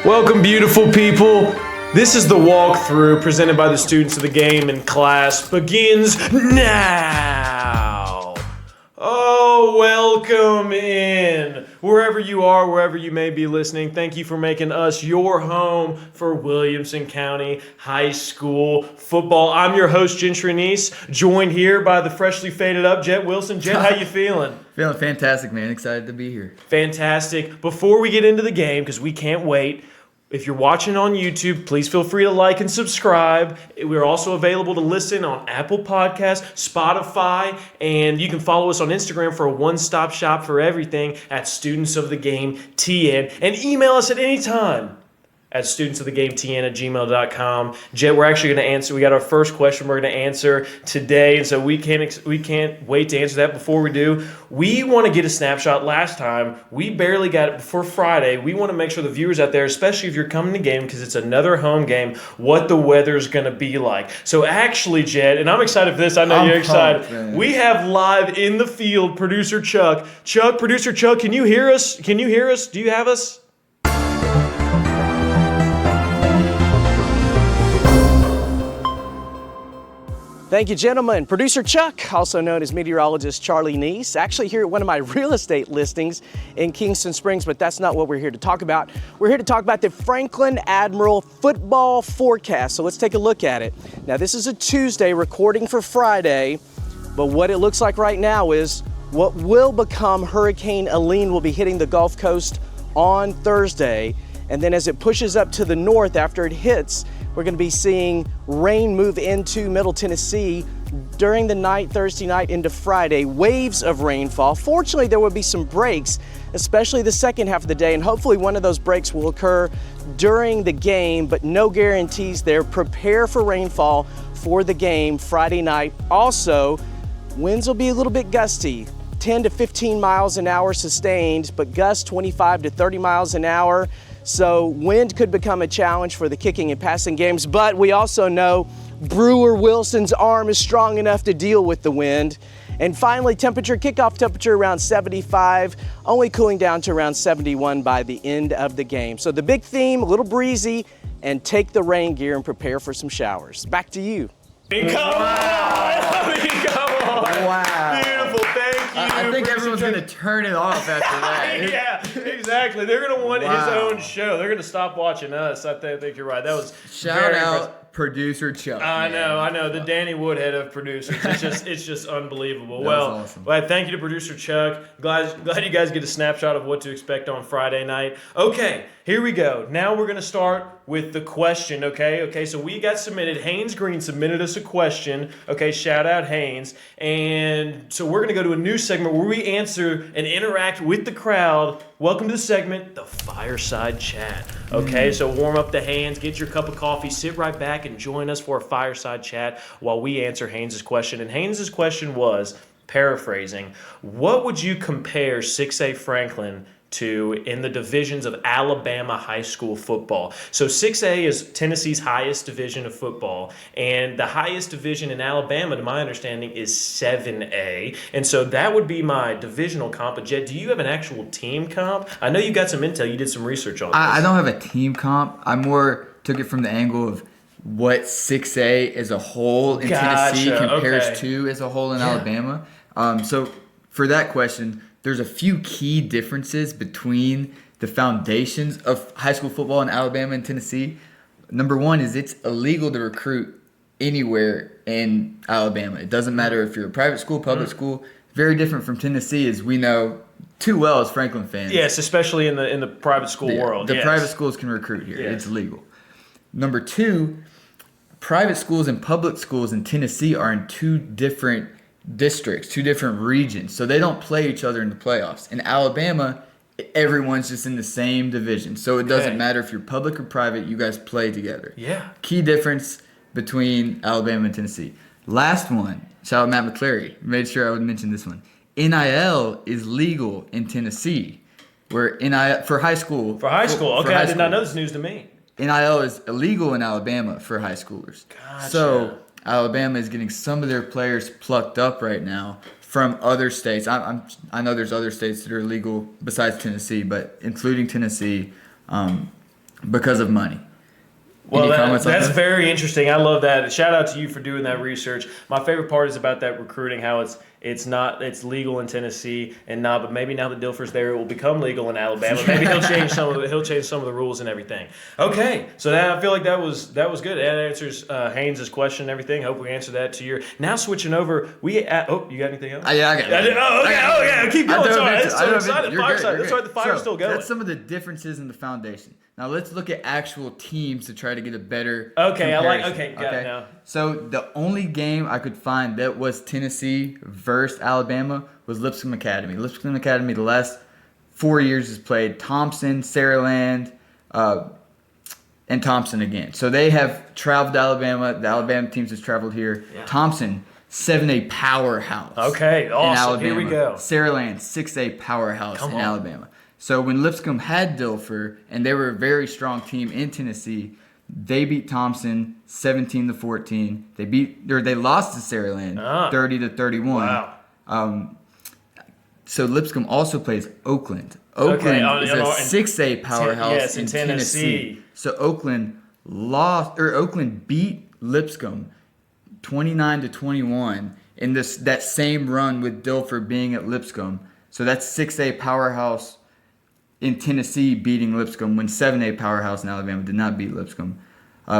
Welcome, beautiful people. This is the walkthrough presented by the students of the game, and class begins now. Oh, welcome in. Wherever you are, wherever you may be listening, thank you for making us your home for Williamson County High School football. I'm your host, Gentry, Neese, joined here by the freshly faded up Jett Wilson. Jett, how you feeling? Feeling fantastic, man. Excited to be here. Fantastic. Before we get into the game, because we can't wait, if you're watching on YouTube, please feel free to like and subscribe. We're also available to listen on Apple Podcasts, Spotify, and you can follow us on Instagram for a one-stop shop for everything at Students of the Game TN. And email us at any time at studentsofthegametn@gmail.com. Jett, we're actually going to answer. We got our first question we're going to answer today, and so we can't wait to answer that. Before we do, we want to get a snapshot. Last time, we barely got it before Friday. We want to make sure the viewers out there, especially if you're coming to game because it's another home game, what the weather's going to be like. So actually, Jett, and I'm excited for this. I know you're excited. Man. We have live in the field producer Chuck. Producer Chuck, can you hear us? Can you hear us? Do you have us? Thank you, gentlemen. Producer Chuck, also known as meteorologist Charlie Neese, actually here at one of my real estate listings in Kingston Springs, but that's not what we're here to talk about. We're here to talk about the Franklin Admiral football forecast. So let's take a look at it. Now, this is a Tuesday, recording for Friday, but what it looks like right now is what will become Hurricane Helene will be hitting the Gulf Coast on Thursday. And then as it pushes up to the north after it hits, we're going to be seeing rain move into Middle Tennessee during the night, Thursday night into Friday. Waves of rainfall. Fortunately, there will be some breaks, especially the second half of the day, and hopefully one of those breaks will occur during the game, but no guarantees there. Prepare for rainfall for the game Friday night. Also, winds will be a little bit gusty. 10 to 15 miles an hour sustained, but gusts 25 to 30 miles an hour. So wind could become a challenge for the kicking and passing games, but we also know Brewer Wilson's arm is strong enough to deal with the wind. And finally, kickoff temperature around 75, only cooling down to around 71 by the end of the game. So the big theme, a little breezy, and take the rain gear and prepare for some showers. Back to you. Come on! Come on! Wow. Beautiful, thank you. I think everyone's going to turn it off after that. Yeah, exactly. They're going to want his own show. They're going to stop watching us. I think you're right. That was Shout out impressive. Producer Chuck. I know. The Danny Woodhead of producers. It's just unbelievable. That was awesome. Well, thank you to producer Chuck. Glad you guys get a snapshot of what to expect on Friday night. Okay, here we go. Now we're gonna start with the question. Okay. So we got submitted. Haynes Green submitted us a question. Okay, shout out Haynes. And so we're gonna go to a new segment where we answer and interact with the crowd. Welcome to the segment, the Fireside Chat. Okay, so warm up the hands, get your cup of coffee, sit right back and join us for a fireside chat while we answer Haynes' question. And Haynes' question was, paraphrasing, what would you compare 6A Franklin to in the divisions of Alabama high school football? So 6A is Tennessee's highest division of football, and the highest division in Alabama, to my understanding, is 7A. And so that would be my divisional comp. But Jett, do you have an actual team comp? I know you got some intel. You did some research on this. I don't have a team comp. I more took it from the angle of what 6A as a whole in Tennessee compares to as a whole in Alabama. So for that question, there's a few key differences between the foundations of high school football in Alabama and Tennessee. Number one is it's illegal to recruit anywhere in Alabama. It doesn't matter if you're a private school, public school. Very different from Tennessee, as we know too well as Franklin fans. Yes, especially in the private school world. The private schools can recruit here. Yes. It's legal. Number two, private schools and public schools in Tennessee are in two different districts, two different regions, so they don't play each other in the playoffs. In Alabama, everyone's just in the same division, so it doesn't matter if you're public or private, you guys play together. Yeah. Key difference between Alabama and Tennessee. Last one, shout out Matt McClary, made sure I would mention this one. NIL is legal in Tennessee, where NIL for high school. For high school, okay, I did not know this news to me. NIL is illegal in Alabama for high schoolers. Gotcha. So Alabama is getting some of their players plucked up right now from other states. I know there's other states that are illegal besides Tennessee, but including Tennessee, because of money. Well, Any comments on that's that? very interesting. I love that. Shout out to you for doing that research. My favorite part is about that recruiting, how it's legal in Tennessee and not, but maybe now that Dilfer's there, it will become legal in Alabama. Maybe he'll change some of the rules and everything. Okay, so I feel like that was good. That answers Haynes' question and everything. Hope we answered that to your. Now switching over, you got anything else? Yeah, I got it. Okay. Keep going. Sorry, I'm so excited. You're Fireside. great. That's why the fire's still going. That's some of the differences in the foundation. Now let's look at actual teams to try to get a better Okay, comparison. got it now. So the only game I could find that was Tennessee versus Alabama was Lipscomb Academy. Lipscomb Academy the last 4 years has played Thompson, Saraland, and Thompson again. So they have traveled to Alabama. The Alabama teams has traveled here. Yeah. Thompson, 7A powerhouse. Okay, awesome. In Alabama. Here we go. Saraland, 6A powerhouse in Alabama. So when Lipscomb had Dilfer, and they were a very strong team in Tennessee, they beat Thompson 17-14. They lost to Saraland 30-31. Wow. So Lipscomb also plays Oakland. Oakland is a 6A powerhouse in Tennessee. So Oakland beat Lipscomb 29-21 in that same run with Dilfer being at Lipscomb. So that's 6A powerhouse in Tennessee beating Lipscomb when 7A powerhouse in Alabama did not beat Lipscomb.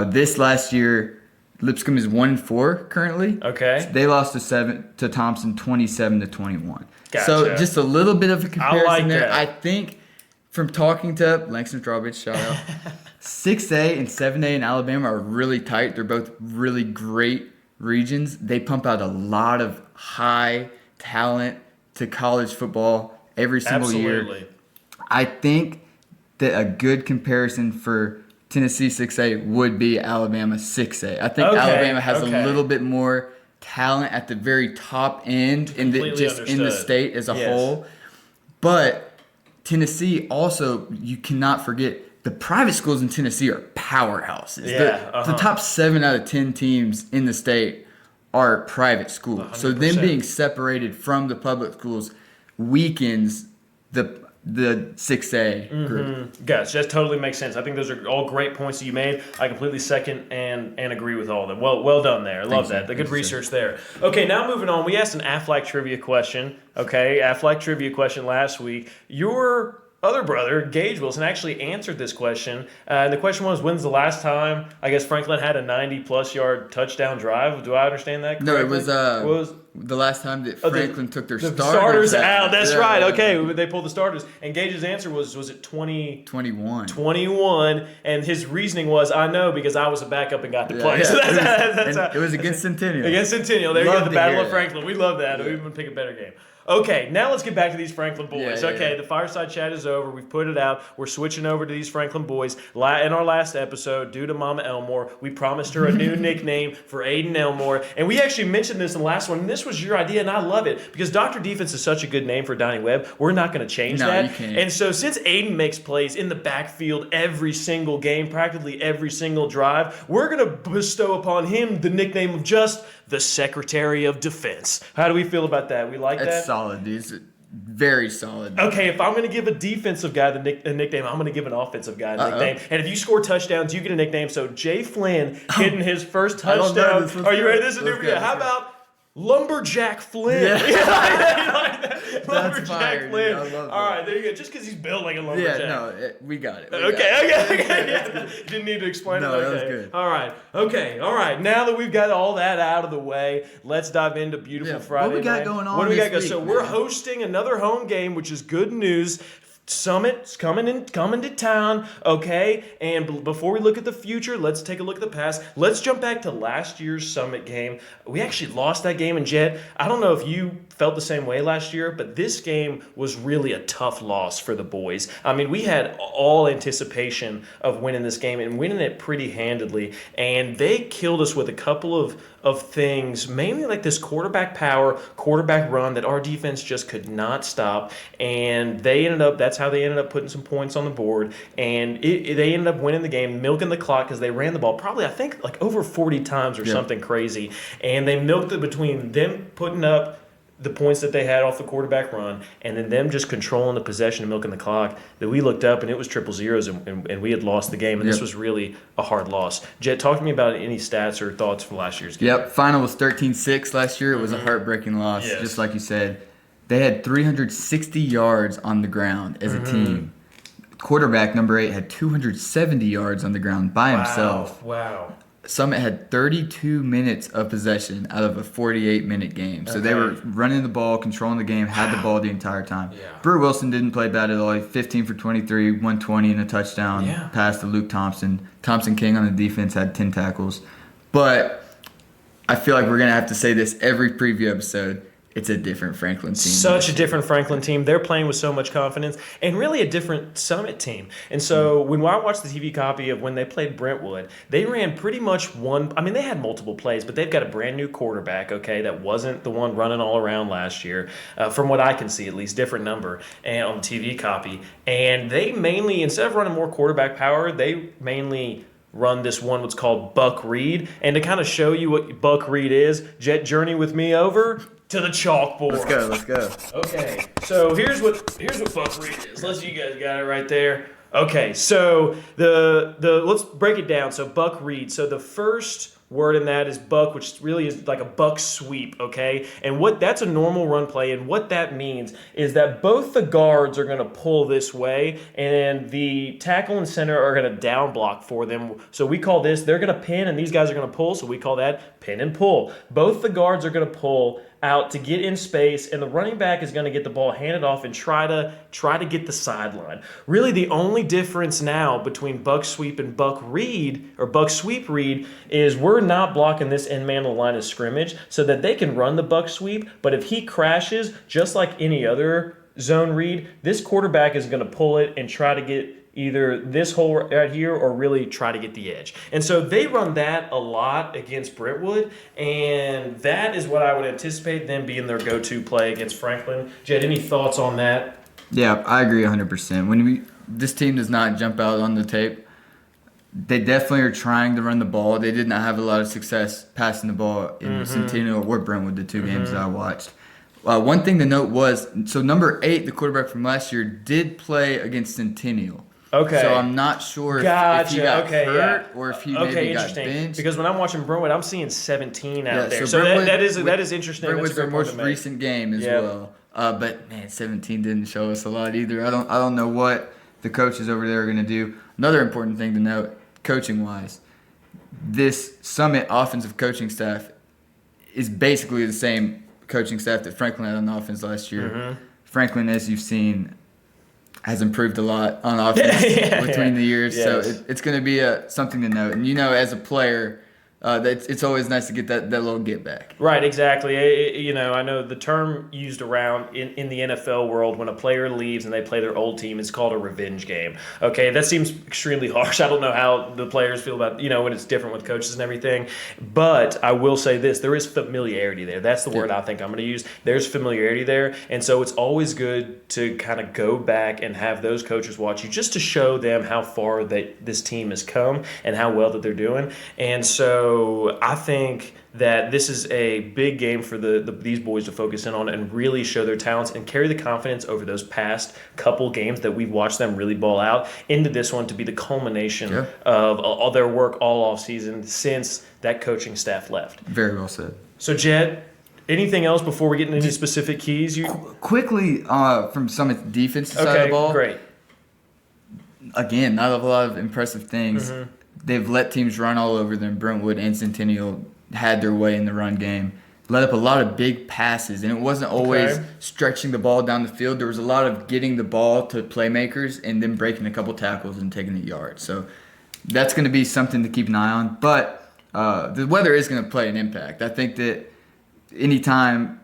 This last year, Lipscomb is 1-4 currently. Okay. So they lost to Thompson 27-21. Gotcha. So just a little bit of a comparison I like there. that. I think from talking to Langston Strawbridge, shout out, 6A and 7A in Alabama are really tight. They're both really great regions. They pump out a lot of high talent to college football every single year. I think that a good comparison for Tennessee 6A would be Alabama 6A. I think Alabama has a little bit more talent at the very top end in the state as a whole. But Tennessee also, you cannot forget, the private schools in Tennessee are powerhouses. The top 7 out of 10 teams in the state are private schools. 100%. So them being separated from the public schools weakens the 6A group. Gotcha. That totally makes sense. I think those are all great points that you made. I completely second and agree with all of them. Well done there. I love that. The good research there. Okay, now moving on. We asked an Aflac trivia question. Okay, Aflac trivia question last week. Your other brother, Gage Wilson, actually answered this question. And the question was, when's the last time, I guess, Franklin had a 90-plus yard touchdown drive? Do I understand that correctly? No, it was the last time that Franklin took their starters out. That's right. Okay, they pulled the starters. And Gage's answer was it 21. 21. And his reasoning was, I know because I was a backup and got to play. So it was against Centennial. Against Centennial. There you go, the Battle of Franklin. We love that. We even pick a better game. Okay, now let's get back to these Franklin boys. The fireside chat is over. We've put it out. We're switching over to these Franklin boys. In our last episode, due to Mama Elmore, we promised her a new nickname for Aiden Elmore. And we actually mentioned this in the last one, and this was your idea, and I love it. Because Dr. Defense is such a good name for Donnie Webb, we're not going to change that. You can't. And so since Aiden makes plays in the backfield every single game, practically every single drive, we're going to bestow upon him the nickname of just the Secretary of Defense. How do we feel about that? We like that? It's solid, dude. It's very solid. Okay, if I'm going to give a defensive guy a nickname, I'm going to give an offensive guy a nickname. And if you score touchdowns, you get a nickname. So Jay Flynn hitting his first touchdown. Are you ready? This is new. How about Lumberjack Flynn? Yeah. Lumberjack Flynn. I love that. All right, there you go. Just because he's built like a lumberjack. Yeah, no, we got it. Okay. You didn't need to explain it. No, that was good. All right. Okay. All right. Now that we've got all that out of the way, let's dive into beautiful Friday What we got night. going on What do we got? this week, So we're hosting another home game, which is good news. Summit's coming to town, okay? And before we look at the future, let's take a look at the past. Let's jump back to last year's Summit game. We actually lost that game in Jett. I don't know if you felt the same way last year, but this game was really a tough loss for the boys. I mean, we had all anticipation of winning this game and winning it pretty handedly, and they killed us with a couple of things, mainly like this quarterback power, quarterback run that our defense just could not stop, and that's how they ended up putting some points on the board, and they ended up winning the game, milking the clock because they ran the ball probably, I think, like over 40 times or something crazy, and they milked it between them putting up the points that they had off the quarterback run, and then them just controlling the possession and milking the clock, that we looked up and it was 0-0s and we had lost the game, and this was really a hard loss. Jett, talk to me about any stats or thoughts from last year's game. Yep, final was 13-6 last year. It was a heartbreaking loss, just like you said. They had 360 yards on the ground as a team. Quarterback number 8 had 270 yards on the ground by himself. Wow. Summit had 32 minutes of possession out of a 48-minute game. So they were running the ball, controlling the game, had the ball the entire time. Brewer Wilson didn't play bad at all. 15 for 23, 120 and a touchdown. Pass to Luke Thompson. Thompson King on the defense had 10 tackles. But I feel like we're going to have to say this every preview episode. It's a different Franklin team. Such a different Franklin team. They're playing with so much confidence, and really a different Summit team. And so when I watched the TV copy of when they played Brentwood, they ran pretty much they had multiple plays, but they've got a brand new quarterback, that wasn't the one running all around last year, from what I can see at least, different number and on the TV copy. And they mainly, instead of running more quarterback power, they mainly run this one what's called Buck Reed. And to kind of show you what Buck Reed is, Jett, journey with me over to the chalkboard. Let's go. Okay, so here's what Buck Reed is. You guys got it right there. Okay, so the let's break it down. So Buck Reed. So the first word in that is buck, which really is like a buck sweep, okay? And that's a normal run play, and what that means is that both the guards are going to pull this way, and the tackle and center are going to down block for them. So we call this, they're going to pin, and these guys are going to pull, so we call that pin and pull. Both the guards are going to pull out to get in space, and the running back is going to get the ball handed off and try to get the sideline. Really, the only difference now between buck sweep and buck read, or buck sweep read, is we're not blocking this end man on the line of scrimmage so that they can run the buck sweep, but if he crashes, just like any other zone read, this quarterback is going to pull it and try to get either this hole right here or really try to get the edge. And so they run that a lot against Brentwood, and that is what I would anticipate them being their go-to play against Franklin. Jett, any thoughts on that? Yeah, I agree 100%. This team does not jump out on the tape. They definitely are trying to run the ball. They did not have a lot of success passing the ball in Centennial or Brentwood, the two games that I watched. One thing to note was, so number 8, the quarterback from last year, did play against Centennial. Okay. So I'm not sure if he got hurt or if he maybe got benched. Because when I'm watching Brentwood, I'm seeing 17 out there. So that is interesting. Brentwood's their most recent game as well. But man, 17 didn't show us a lot either. I don't know what the coaches over there are going to do. Another important thing to note, coaching wise, this Summit offensive coaching staff is basically the same coaching staff that Franklin had on offense last year. Franklin, as you've seen, has improved a lot on offense between the years. Yes. So it's going to be something to note. And as a player, it's always nice to get that little get back. Right, exactly. I know the term used around in the NFL world when a player leaves and they play their old team, it's called a revenge game. Okay, that seems extremely harsh. I don't know how the players feel about, when it's different with coaches and everything. But I will say this, there is familiarity there. That's the word I think I'm going to use. There's familiarity there. And so it's always good to kind of go back and have those coaches watch you just to show them how far this team has come and how well that they're doing. And so I think that this is a big game for these boys to focus in on and really show their talents and carry the confidence over those past couple games that we've watched them really ball out into this one to be the culmination of all their work all off season since that coaching staff left. Very well said. So Jett, anything else before we get into any specific keys? Quickly from Summit's defensive side of the ball. Great. Again, not a lot of impressive things. They've let teams run all over them. Brentwood and Centennial had their way in the run game. Let up a lot of big passes, and it wasn't always stretching the ball down the field. There was a lot of getting the ball to playmakers and then breaking a couple tackles and taking a yard. So that's going to be something to keep an eye on. But the weather is going to play an impact. I think that anytime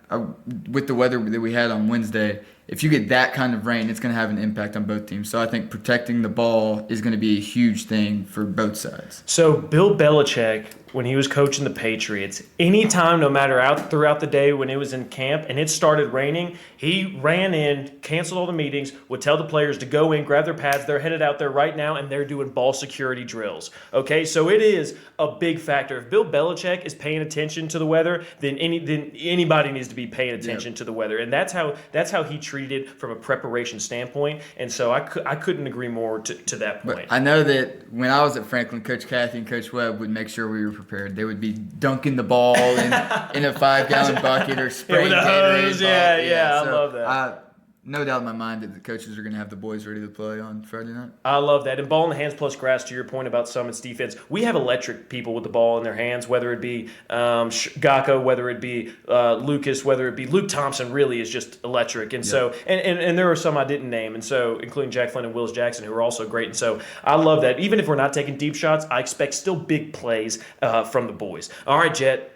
with the weather that we had on Wednesday, if you get that kind of rain, it's going to have an impact on both teams. So I think protecting the ball is going to be a huge thing for both sides. So Bill Belichick, when he was coaching the Patriots, anytime, no matter out throughout the day when it was in camp and it started raining, he ran in, canceled all the meetings, would tell the players to go in, grab their pads. They're headed out there right now, and they're doing ball security drills. Okay, so it is a big factor. If Bill Belichick is paying attention to the weather, then anybody needs to be paying attention to the weather, and that's how he treated it from a preparation standpoint. And so I couldn't agree more to that point. But I know that when I was at Franklin, Coach Cathy and Coach Webb would make sure we were prepared. They would be dunking the ball in a 5-gallon bucket or spraying with a hose. Yeah, I love that. No doubt in my mind that the coaches are going to have the boys ready to play on Friday night. I love that. And ball in the hands plus grass, to your point about Summit's defense, we have electric people with the ball in their hands, whether it be Gakko, whether it be Lucas, whether it be Luke Thompson, really is just electric. And so, and there are some I didn't name, and so including Jack Flynn and Willis Jackson, who are also great. And so I love that. Even if we're not taking deep shots, I expect still big plays from the boys. All right, Jett.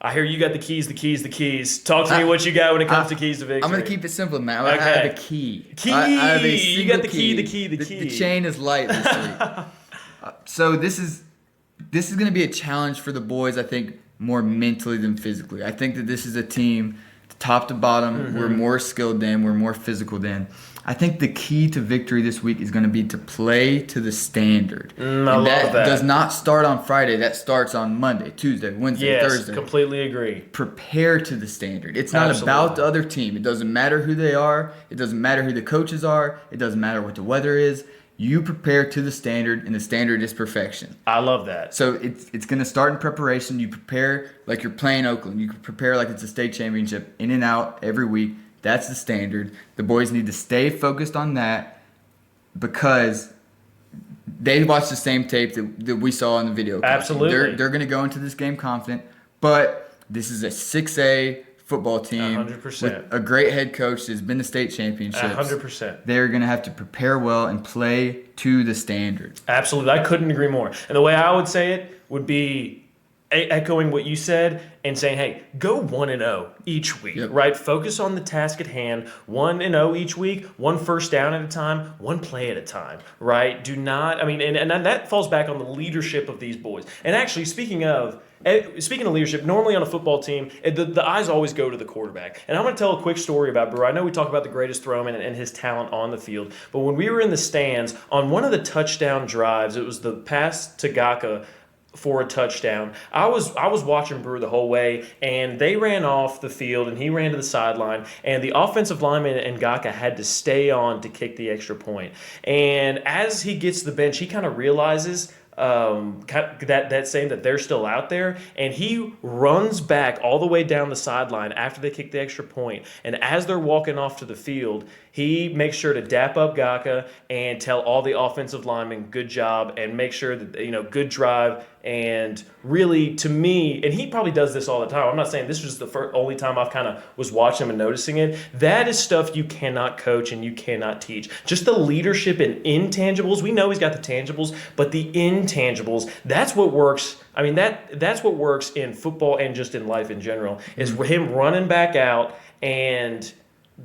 I hear you got the keys. Talk to me what you got when it comes to keys to victory. I'm going to keep it simple, man. I have a key. I have a you got the key. The chain is light this week. So this is going to be a challenge for the boys, I think, more mentally than physically. I think that this is a team, top to bottom, we're more skilled than, we're more physical than. I think the key to victory this week is going to be to play to the standard. And that does not start on Friday. That starts on Monday, Tuesday, Wednesday, Thursday. Yes, completely agree. Prepare to the standard. It's not about the other team. It doesn't matter who they are. It doesn't matter who the coaches are. It doesn't matter what the weather is. You prepare to the standard, and the standard is perfection. I love that. So it's going to start in preparation. You prepare like you're playing Oakland. You prepare like it's a state championship, in and out every week. That's the standard. The boys need to stay focused on that because they watch the same tape that we saw in the video. Absolutely. They're going to go into this game confident, but this is a 6A football team 100%. with a great head coach that's been to state championships. 100%. They're going to have to prepare well and play to the standard. Absolutely. I couldn't agree more. And the way I would say it would be echoing what you said and saying, hey, go 1-0 each week, right? Focus on the task at hand, 1-0 each week, one first down at a time, one play at a time, right? Do not, and that falls back on the leadership of these boys. And actually, speaking of leadership, normally on a football team, the eyes always go to the quarterback. And I'm going to tell a quick story about Brewer. I know we talk about the greatest throwman and his talent on the field, but when we were in the stands, on one of the touchdown drives, it was the pass to Gakko for a touchdown. I was watching Brewer the whole way, and they ran off the field, and he ran to the sideline, and the offensive lineman and Gakko had to stay on to kick the extra point. And as he gets to the bench, he kind of realizes that saying that they're still out there, and he runs back all the way down the sideline after they kick the extra point. And as they're walking off to the field, he makes sure to dap up Gakko and tell all the offensive linemen, good job, and make sure that, good drive. And really, to me, and he probably does this all the time. I'm not saying this was the only time I've kind of was watching him and noticing it. That is stuff you cannot coach and you cannot teach. Just the leadership and intangibles. We know he's got the tangibles, but the intangibles, that's what works. That's what works in football and just in life in general, is him running back out and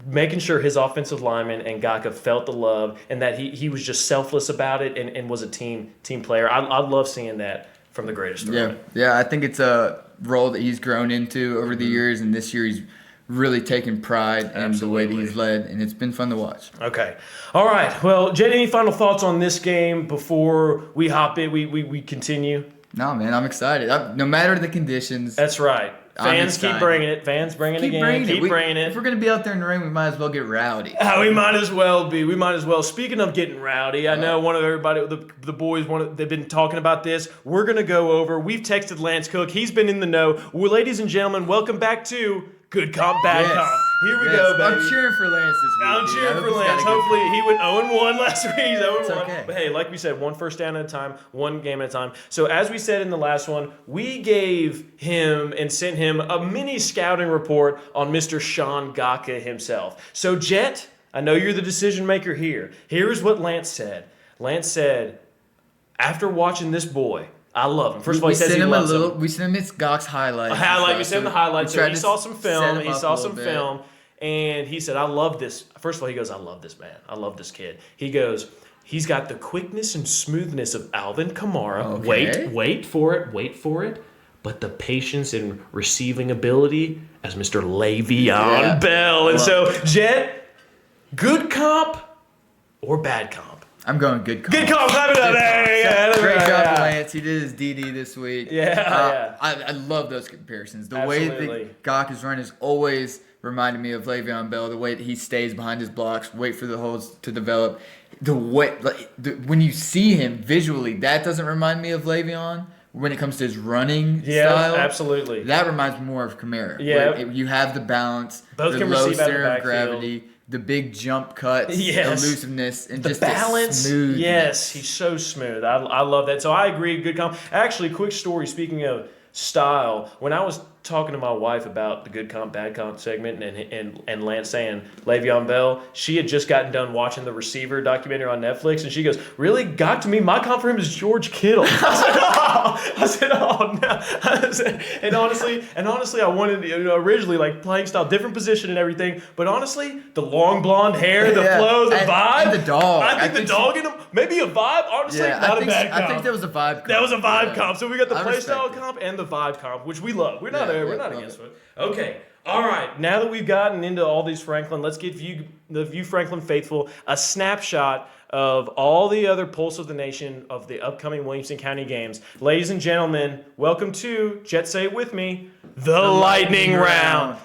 making sure his offensive lineman and Gakko felt the love and that he was just selfless about it and was a team player. I love seeing that from the greatest throwman. Yeah, I think it's a role that he's grown into over the years, and this year he's really taken pride in the way that he's led, and it's been fun to watch. Okay. All right. Well, Jett, any final thoughts on this game before we hop in? We continue? No, man, I'm excited. No matter the conditions. That's right. Fans keep bringing it. Fans bringing it again. Keep bringing it. If we're going to be out there in the rain, we might as well get rowdy. We might as well be. We might as well. Speaking of getting rowdy, I know the boys, they've been talking about this. We're going to go over. We've texted Lance Cook. He's been in the know. Well, ladies and gentlemen, welcome back to Good Comp, Bad Comp. Here we go, baby. I'm cheering for Lance this week. I'm cheering for Lance. Hopefully, he went 0-1 last week. He's 0-1. Okay. But hey, like we said, one first down at a time, one game at a time. So as we said in the last one, we gave him and sent him a mini scouting report on Mr. Sean Gakko himself. So Jett, I know you're the decision maker here. Here's what Lance said. Lance said, after watching this boy, I love him. First of all, he says he loves him. We sent him his Gak's highlights. We sent him the highlights. So he saw some film. and he said, I love this. First of all, he goes, I love this man. I love this kid. He goes, he's got the quickness and smoothness of Alvin Kamara. Okay. Wait for it. But the patience and receiving ability as Mr. Le'Veon Bell. And so, Jett, good comp or bad comp? I'm going good comp. Good comp. Clap it up. Great job, Lance. He did his DD this week. I love those comparisons. The way that Gok is run has always reminded me of Le'Veon Bell. The way that he stays behind his blocks, wait for the holes to develop. When you see him visually, that doesn't remind me of Le'Veon. When it comes to his running style, absolutely. That reminds me more of Kamara. Yeah, you have the balance, both the can low receive out of the center of backfield. gravity, the big jump cuts, elusiveness, and the just balance. The smoothness. Yes, he's so smooth. I love that. So I agree. Good comp. Actually, quick story. Speaking of style, when I was talking to my wife about the good comp, bad comp segment, and Lance saying Le'Veon Bell, she had just gotten done watching the Receiver documentary on Netflix, and she goes, "Really? Got to me? My comp for him is George Kittle." I said, "Oh no!" And honestly, I wanted originally like playing style, different position and everything, but honestly, the long blonde hair, the flow, the vibe, and the dog. I think the dog in him, maybe a vibe. Honestly, not a bad comp. I think that was a vibe comp. That was a vibe comp. So we got the I play style respect it. comp and the vibe comp, which we love. We're not against it. it. Okay. All right. Now that we've gotten into all these Franklin, let's give the View Franklin faithful a snapshot of all the other Pulse of the Nation of the upcoming Williamson County games. Ladies and gentlemen, welcome to, Jett, say it with me, the Lightning Round.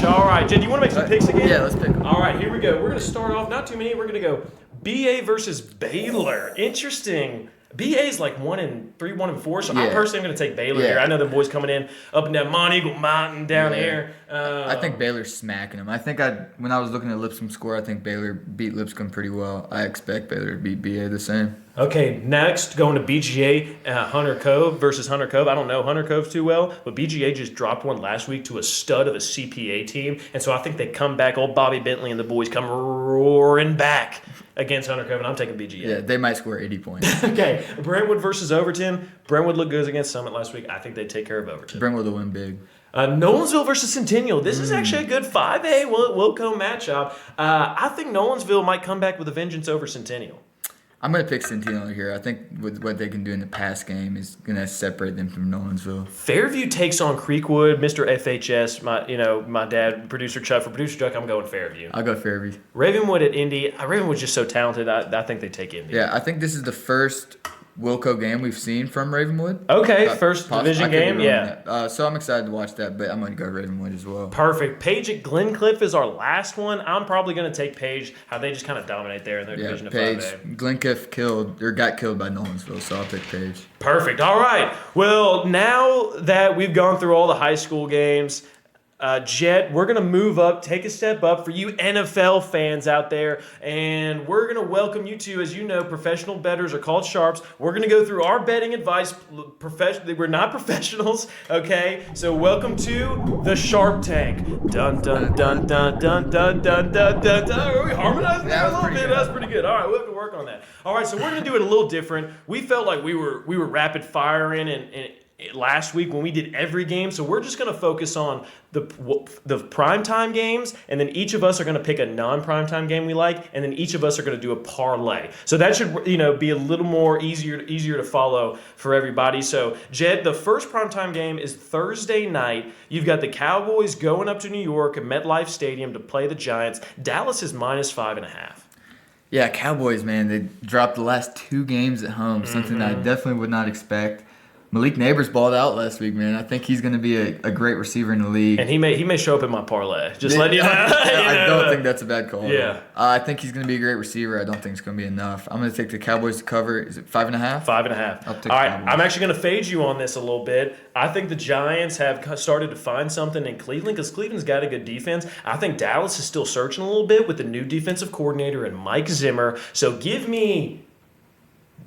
All right, Jett, do you want to make some picks again? Yeah, let's pick them. All right, here we go. We're going to start off, not too many, we're going to go BA versus Baylor. Interesting. BA's like 1-3, 1-4, so I personally am going to take Baylor here. I know the boys coming in up and down Mont Eagle Mountain down here. I think Baylor's smacking them. I think when I was looking at Lipscomb score, I think Baylor beat Lipscomb pretty well. I expect Baylor to beat BA the same. Okay, next going to BGA Hunter Cove versus Hunter Cove. I don't know Hunter Cove too well, but BGA just dropped one last week to a stud of a CPA team, and so I think they come back. Old Bobby Bentley and the boys come roaring back against Hunter Cove, and I'm taking BGA. Yeah, they might score 80 points. Okay, Brentwood versus Overton. Brentwood looked good against Summit last week. I think they take care of Overton. Brentwood will win big. Nolensville versus Centennial. This is actually a good 5A Wilco matchup. I think Nolensville might come back with a vengeance over Centennial. I'm going to pick Centennial here. I think with what they can do in the pass game is going to separate them from Nolensville. Fairview takes on Creekwood. Mr. FHS, my dad, Producer Chuck. For Producer Chuck, I'm going Fairview. I'll go Fairview. Ravenwood at Indy. Ravenwood's just so talented. I think they take Indy. Yeah, I think this is the first Wilco game we've seen from Ravenwood. Okay, first division game, yeah. So I'm excited to watch that, but I'm going to go Ravenwood as well. Perfect. Page at Glencliff is our last one. I'm probably going to take Page, how they just kind of dominate there in their division of 5A. Glencliff got killed by Nolensville, so I'll pick Page. Perfect. All right. Well, now that we've gone through all the high school games, Jett, we're going to move up, take a step up for you NFL fans out there, and we're going to welcome you to, as you know, professional bettors are called sharps. We're going to go through our betting advice. We're not professionals, okay? So welcome to the Sharp Tank. Dun, dun, dun, dun, dun, dun, dun, dun, dun, dun. Are we harmonizing that a little bit? That's pretty good. All right, we'll have to work on that. All right, so we're going to do it a little different. We felt like we were rapid firing and last week when we did every game, so we're just going to focus on the primetime games, and then each of us are going to pick a non-primetime game we like, and then each of us are going to do a parlay. So that should be a little more easier to follow for everybody. So Jett, the first primetime game is Thursday night. You've got the Cowboys going up to New York at MetLife Stadium to play the Giants. Dallas is -5.5. Yeah, Cowboys, man, they dropped the last 2 games at home, something I definitely would not expect. Malik Neighbors balled out last week, man. I think he's going to be a great receiver in the league. And he may show up in my parlay. Just letting you know. I don't think that's a bad call. Yeah. I think he's going to be a great receiver. I don't think it's going to be enough. I'm going to take the Cowboys to cover. Is it 5.5? 5.5. I'll take All right, Cowboys. I'm actually going to fade you on this a little bit. I think the Giants have started to find something in Cleveland because Cleveland's got a good defense. I think Dallas is still searching a little bit with the new defensive coordinator and Mike Zimmer. So give me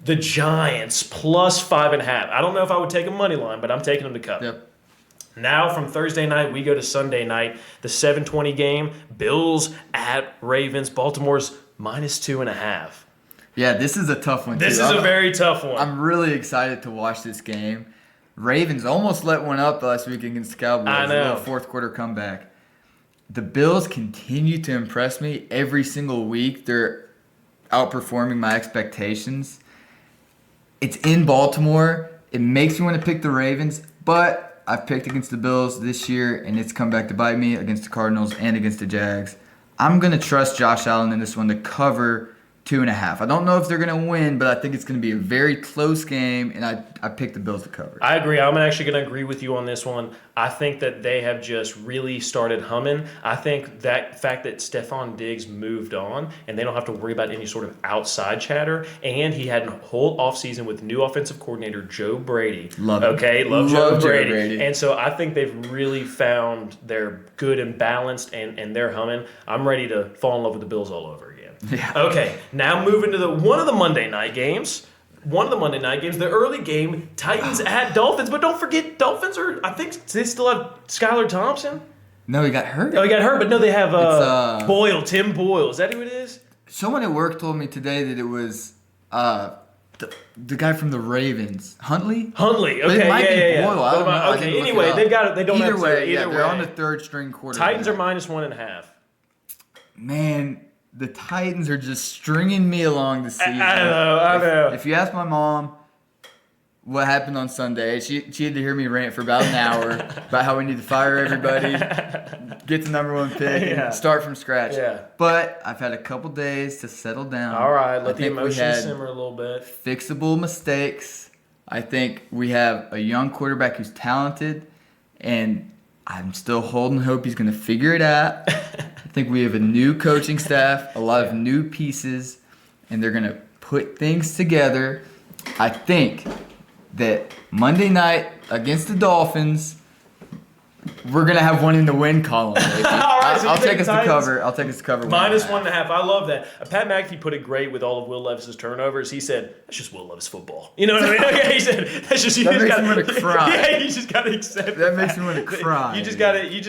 the Giants +5.5. I don't know if I would take a money line, but I'm taking them to cover. Yep. Now from Thursday night, we go to Sunday night, the 7:20 game, Bills at Ravens. Baltimore's -2.5. Yeah, this is a tough one, This is a very tough one. I'm really excited to watch this game. Ravens almost let one up last week against the Cowboys. I know. A little fourth quarter comeback. the Bills continue to impress me every single week. They're outperforming my expectations. It's in Baltimore. It makes me want to pick the Ravens, but I've picked against the Bills this year, and it's come back to bite me against the Cardinals and against the Jags. I'm going to trust Josh Allen in this one to cover 2.5. I don't know if they're going to win, but I think it's going to be a very close game, and I picked the Bills to cover. I agree. I'm actually going to agree with you on this one. I think that they have just really started humming. I think that fact that Stephon Diggs moved on and they don't have to worry about any sort of outside chatter, and he had a whole offseason with new offensive coordinator Joe Brady. Love it. Okay, love Joe Brady. Brady. And so I think they've really found they're good and balanced, and they're humming. I'm ready to fall in love with the Bills all over again. Yeah. Okay, now moving to one of the Monday night games. The early game, Titans at Dolphins. But don't forget, Dolphins I think they still have Skylar Thompson. No, he got hurt. Oh, he got hurt, but no, they have Tim Boyle. Is that who it is? Someone at work told me today that it was the guy from the Ravens. Huntley? Okay, but it might be Boyle. I don't know. Okay, anyway, they got it. They don't either have way, to. Either way, they're on the third string quarterback. Titans are -1.5. Man, the Titans are just stringing me along the season. I know. If you ask my mom what happened on Sunday, she had to hear me rant for about an hour about how we need to fire everybody, get the number 1 pick, and start from scratch. Yeah. But I've had a couple days to settle down. All right, let the emotions simmer a little bit. Fixable mistakes. I think we have a young quarterback who's talented, and I'm still holding hope he's going to figure it out. I think we have a new coaching staff, a lot of new pieces, and they're going to put things together. I think that Monday night against the Dolphins, we're going to have one in the win column. All right, so I'll take us to cover. I'll take us to cover. -1.5. I love that. Pat McAfee put it great with all of Will Levis's turnovers. He said, "That's just Will Levis football." You know what I mean? Okay, he said, "That's just." That makes me want to cry. Yeah, you just got to accept it. That makes me want to cry. You just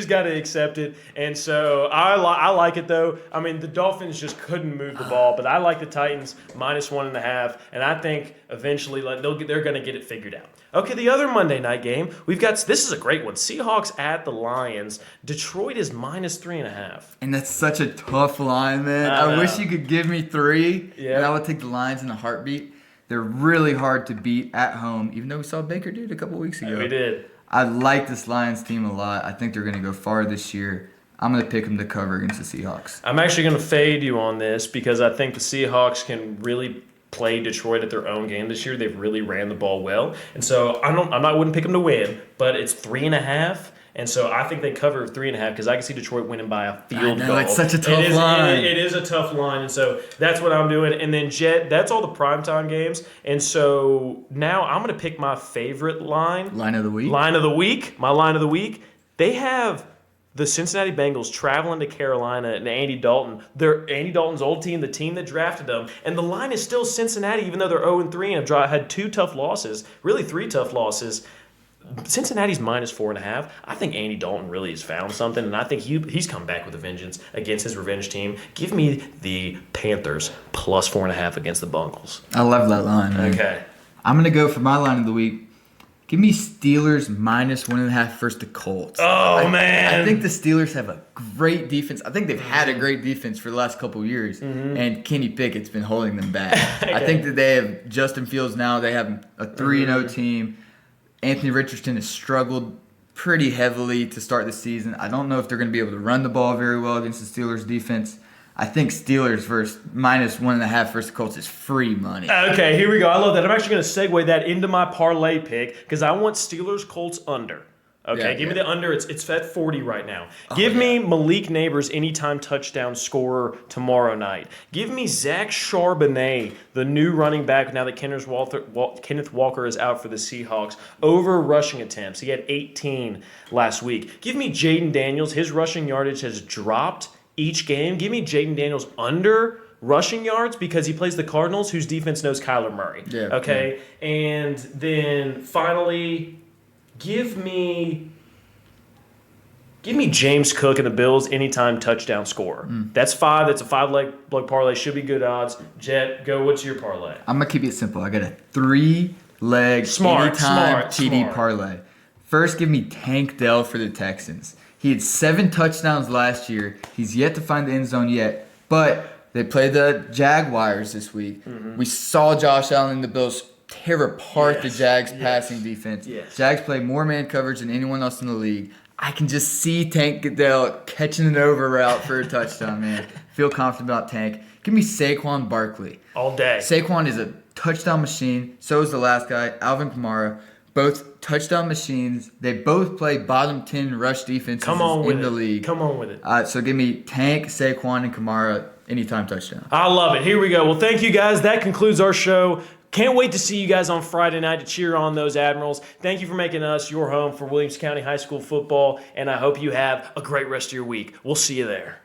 got to accept it. And so I like it though. I mean, the Dolphins just couldn't move the ball, but I like the Titans -1.5, and I think eventually they're going to get it figured out. Okay, the other Monday night game, this is a great one. Seahawks at the Lions. Detroit is -3.5. And that's such a tough line, man. I wish you could give me 3, and I would take the Lions in a heartbeat. They're really hard to beat at home, even though we saw Baker do it a couple weeks ago. We did. I like this Lions team a lot. I think they're going to go far this year. I'm going to pick them to cover against the Seahawks. I'm actually going to fade you on this because I think the Seahawks can really play Detroit at their own game this year. They've really ran the ball well, and so I wouldn't pick them to win, but it's 3.5, and so I think they cover 3.5 because I can see Detroit winning by a field goal. It's such a tough line. It is a tough line, and so that's what I'm doing. And then Jett, that's all the primetime games, and so now I'm going to pick my favorite line. Line of the week. My line of the week. They have the Cincinnati Bengals traveling to Carolina and Andy Dalton. They're Andy Dalton's old team, the team that drafted them. And the line is still Cincinnati, even though they're 0-3 and have had 2 tough losses, really 3 tough losses. Cincinnati's -4.5. I think Andy Dalton really has found something, and I think he's come back with a vengeance against his revenge team. Give me the Panthers +4.5 against the Bengals. I love that line, man. Okay. I'm going to go for my line of the week. Give me Steelers -1.5 versus the Colts. Man. I think the Steelers have a great defense. I think they've had a great defense for the last couple of years, and Kenny Pickett's been holding them back. Okay. I think that they have Justin Fields now. They have a 3-0 team. Anthony Richardson has struggled pretty heavily to start the season. I don't know if they're going to be able to run the ball very well against the Steelers defense. I think Steelers versus -1.5 versus Colts is free money. Okay, here we go. I love that. I'm actually going to segue that into my parlay pick because I want Steelers Colts under. Okay, give me the under. It's at 40 right now. Give me Malik Neighbors anytime touchdown scorer tomorrow night. Give me Zach Charbonnet, the new running back now that Kenneth Walker is out for the Seahawks, over rushing attempts. He had 18 last week. Give me Jaden Daniels. His rushing yardage has dropped each game. Give me Jaden Daniels under rushing yards because he plays the Cardinals, whose defense knows Kyler Murray. Okay, and then finally, give me James Cook and the Bills anytime touchdown scorer. That's 5. That's a 5-leg parlay. Should be good odds. Jett, go. What's your parlay? I'm gonna keep it simple. I got a 3-leg anytime TD parlay. First, give me Tank Dell for the Texans. He had 7 touchdowns last year. He's yet to find the end zone yet. But they played the Jaguars this week. We saw Josh Allen and the Bills tear apart the Jags passing defense. Jags play more man coverage than anyone else in the league. I can just see Tank Goodell catching an over route for a touchdown, man. Feel confident about Tank. Give me Saquon Barkley. All day. Saquon is a touchdown machine. So is the last guy, Alvin Kamara. Both touchdown machines. They both play bottom 10 rush defenses in the league. Come on with it. So give me Tank, Saquon, and Kamara anytime touchdown. I love it. Here we go. Well, thank you guys. That concludes our show. Can't wait to see you guys on Friday night to cheer on those Admirals. Thank you for making us your home for Williamson County High School football, and I hope you have a great rest of your week. We'll see you there.